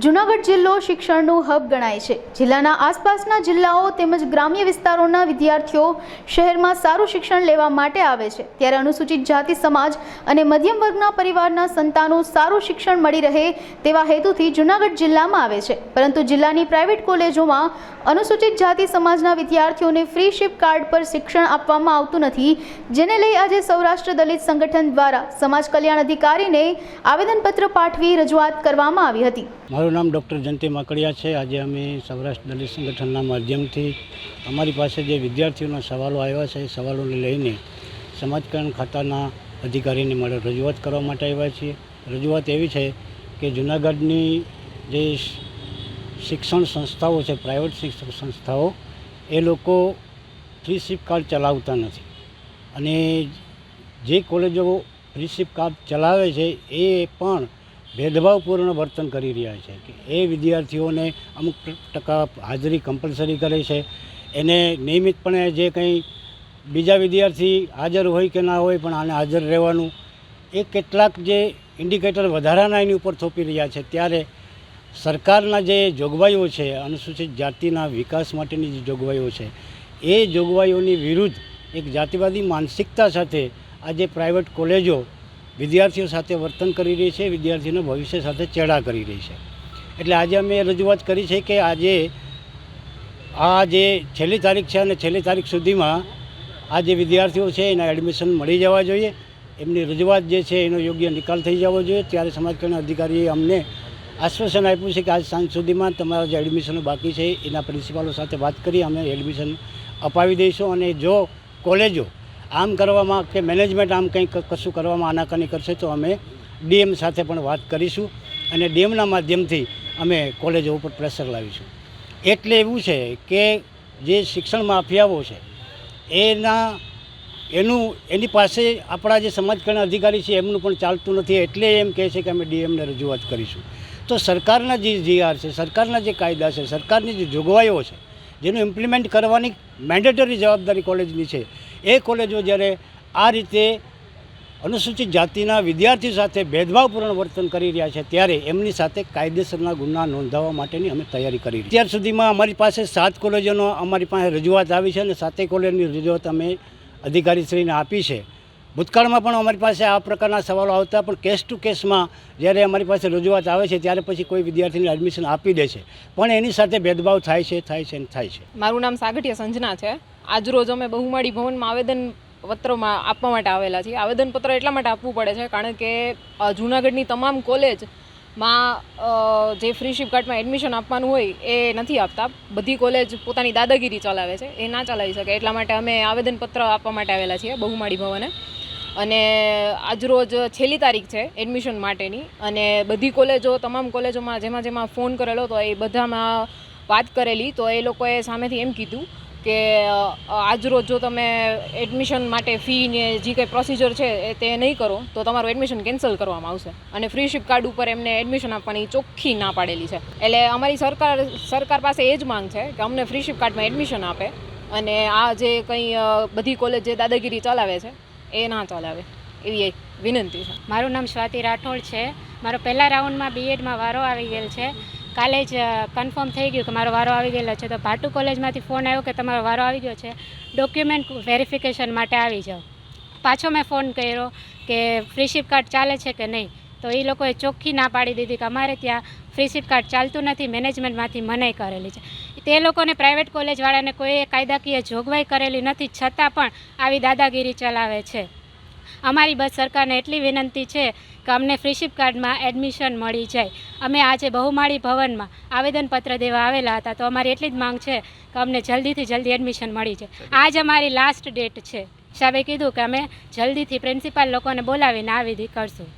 જૂનાગઢ જિલ્લો શિક્ષણનું હબ ગણાય છે। જિલ્લાના આસપાસના જિલ્લાઓ તેમજ ગ્રામ્ય વિસ્તારોના વિદ્યાર્થીઓ શહેરમાં સારું શિક્ષણ લેવા માટે આવે છે, ત્યારે અનુસૂચિત જાતિ સમાજ અને મધ્યમ વર્ગના પરિવારના સંતાનો સારું શિક્ષણ મળી રહે તેવા હેતુથી જૂનાગઢ જિલ્લામાં આવે છે। પરંતુ જિલ્લાની પ્રાઇવેટ કોલેજોમાં અનુસૂચિત જાતિ સમાજના વિદ્યાર્થીઓને ફ્રી શિપ કાર્ડ પર શિક્ષણ આપવામાં આવતું નથી, જેને લઈ આજે સૌરાષ્ટ્ર દલિત સંગઠન દ્વારા સમાજ કલ્યાણ અધિકારીને આવેદનપત્ર પાઠવી રજૂઆત કરવામાં આવી હતી। મારું નામ ડૉક્ટર જયંતિ માકડિયા છે। આજે અમે સૌરાષ્ટ્ર દલિત સંગઠનના માધ્યમથી અમારી પાસે જે વિદ્યાર્થીઓના સવાલો આવ્યા છે એ સવાલોને લઈને સમાજ કલ્યાણ ખાતાના અધિકારીને મળે રજૂઆત કરવા માટે આવ્યા છીએ। રજૂઆત એવી છે કે જૂનાગઢની જે શિક્ષણ સંસ્થાઓ છે, પ્રાઇવેટ શિક્ષણ સંસ્થાઓ, એ લોકો ફ્રી શિપ કાર્ડ ચલાવતા નથી અને જે કોલેજો ફ્રી શિપ કાર્ડ ચલાવે છે એ પણ ભેદભાવપૂર્ણ વર્તન કરી રહ્યા છે કે એ વિદ્યાર્થીઓને અમુક ટકા હાજરી કમ્પલસરી કરે છે, એને નિયમિતપણે જે કંઈ બીજા વિદ્યાર્થી હાજર હોય કે ના હોય પણ આને હાજર રહેવાનું, એ કેટલાક જે ઇન્ડિકેટર વધારાના એની ઉપર થોપી રહ્યા છે। ત્યારે સરકારના જે જોગવાઈઓ છે, અનુસૂચિત જાતિના વિકાસ માટેની જે જોગવાઈઓ છે, એ જોગવાઈઓની વિરુદ્ધ એક જાતિવાદી માનસિકતા સાથે આજે પ્રાઇવેટ કોલેજો વિદ્યાર્થીઓ સાથે વર્તન કરી રહી છે, વિદ્યાર્થીઓના ભવિષ્ય સાથે ચેડા કરી રહી છે। એટલે આજે અમે રજૂઆત કરી છે કે આજે આ જે છેલ્લી તારીખ છે અને છેલ્લી તારીખ સુધીમાં આ જે વિદ્યાર્થીઓ છે એના એડમિશન મળી જવા જોઈએ, એમની રજૂઆત જે છે એનો યોગ્ય નિકાલ થઈ જવો જોઈએ। ત્યારે સમાજ કલ્યાણ અધિકારીએ અમને આશ્વાસન આપ્યું છે કે આજ સાંજ સુધીમાં તમારા જે એડમિશનો બાકી છે એના પ્રિન્સિપાલો સાથે વાત કરી અમે એડમિશન અપાવી દઈશું અને જો કોલેજો આમ કરવામાં કે મેનેજમેન્ટ આમ કંઈક કશું કરવામાં આનાકાની કરશે તો અમે ડીએમ સાથે પણ વાત કરીશું અને ડીએમના માધ્યમથી અમે કોલેજો ઉપર પ્રેશર લાવીશું। એટલે એવું છે કે જે શિક્ષણ માફિયાઓ છે એની પાસે આપણા જે સમાજ કલ્યાણ અધિકારી છે એમનું પણ ચાલતું નથી, એટલે એમ કહે છે કે અમે ડીએમને રજૂઆત કરીશું। તો સરકારના જે જીઆર છે, સરકારના જે કાયદા છે, સરકારની જે જોગવાઈઓ છે, જેનું ઇમ્પ્લિમેન્ટ કરવાની મેન્ડેટરી જવાબદારી કોલેજની છે, એ કોલેજો જ્યારે આ રીતે અનુસૂચિત જાતિના વિદ્યાર્થી સાથે ભેદભાવપૂર્ણ વર્તન કરી રહ્યા છે ત્યારે એમની સાથે કાયદેસરના ગુના નોંધાવવા માટેની અમે તૈયારી કરી રહી છીએ। અત્યાર સુધીમાં અમારી પાસે 7 કોલેજોનો અમારી પાસે રજૂઆત આવી છે અને 7 કોલેજની રજૂઆત અમે અધિકારીશ્રીને આપી છે। ભૂતકાળમાં પણ અમારી પાસે આ પ્રકારના સવાલો આવતા, પણ કેસ ટુ કેસમાં જ્યારે અમારી પાસે રજૂઆત આવે છે ત્યારે પછી કોઈ વિદ્યાર્થીને એડમિશન આપી દે છે, પણ એની સાથે ભેદભાવ થાય છે। મારું નામ સાગઠિયા સંજના છે। આજરોજ અમે બહુમાળી ભવનમાં આવેદનપત્રમાં આપવા માટે આવેલા છીએ। આવેદનપત્ર એટલા માટે આપવું પડે છે કારણ કે જૂનાગઢની તમામ કોલેજમાં જે ફ્રી શિપ કાર્ડમાં એડમિશન આપવાનું હોય એ નથી આપતા। બધી કોલેજ પોતાની દાદાગીરી ચલાવે છે, એ ના ચલાવી શકે એટલા માટે અમે આવેદનપત્ર આપવા માટે આવેલા છીએ બહુમાળી ભવને। અને આજરોજ છેલ્લી તારીખ છે એડમિશન માટેની અને બધી કોલેજો, તમામ કોલેજોમાં જેમાં ફોન કરેલો તો એ બધામાં વાત કરેલી તો એ લોકોએ સામેથી એમ કીધું કે આજરોજ જો તમે એડમિશન માટે ફી ને જે કંઈ પ્રોસિજર છે તે નહીં કરો તો તમારું એડમિશન કેન્સલ કરવામાં આવશે અને ફ્રી શિપ કાર્ડ ઉપર એમને એડમિશન આપવાની ચોખ્ખી ના પાડેલી છે। એટલે અમારી સરકાર પાસે એ જ માંગ છે કે અમને ફ્રી શિપ કાર્ડમાં એડમિશન આપે અને આ જે કંઈ બધી કોલેજ જે દાદાગીરી ચલાવે છે એ ના ચલાવે એવી એક વિનંતી છે। મારું નામ સ્વાતિ રાઠોડ છે। મારો પહેલા રાઉન્ડમાં બીએડમાં વારો આવી ગયેલ છે। કાલે જ કન્ફર્મ થઈ ગયું કે મારો વારો આવી ગયેલો છે, તો ભાટુ કોલેજમાંથી ફોન આવ્યો કે તમારો વારો આવી ગયો છે, ડોક્યુમેન્ટ વેરિફિકેશન માટે આવી જાઓ। પાછો મેં ફોન કર્યો કે ફ્રી શિપ કાર્ડ ચાલે છે કે નહીં, તો એ લોકોએ ચોખ્ખી ના પાડી દીધી કે અમારે ત્યાં ફ્રી શિપ કાર્ડ ચાલતું નથી, મેનેજમેન્ટમાંથી મનાઈ કરેલી છે। તે લોકોને પ્રાઇવેટ કોલેજવાળાને કોઈ કાયદાકીય જોગવાઈ કરેલી નથી, છતાં પણ આવી દાદાગીરી ચલાવે છે। અમારી બસ સરકારને એટલી વિનંતી છે કે અમને ફ્રી શિપ કાર્ડમાં એડમિશન મળી જાય। અમે આજે બહુમાળી ભવનમાં આવેદનપત્ર દેવા આવેલા હતા, તો અમારી એટલી જ માંગ છે કે અમને જલ્દીથી જલ્દી એડમિશન મળી જાય। આજ અમારી લાસ્ટ ડેટ છે। સાહેબે કીધું કે અમે જલ્દીથી પ્રિન્સિપાલ લોકોને બોલાવીને આ વિધિ કરશું।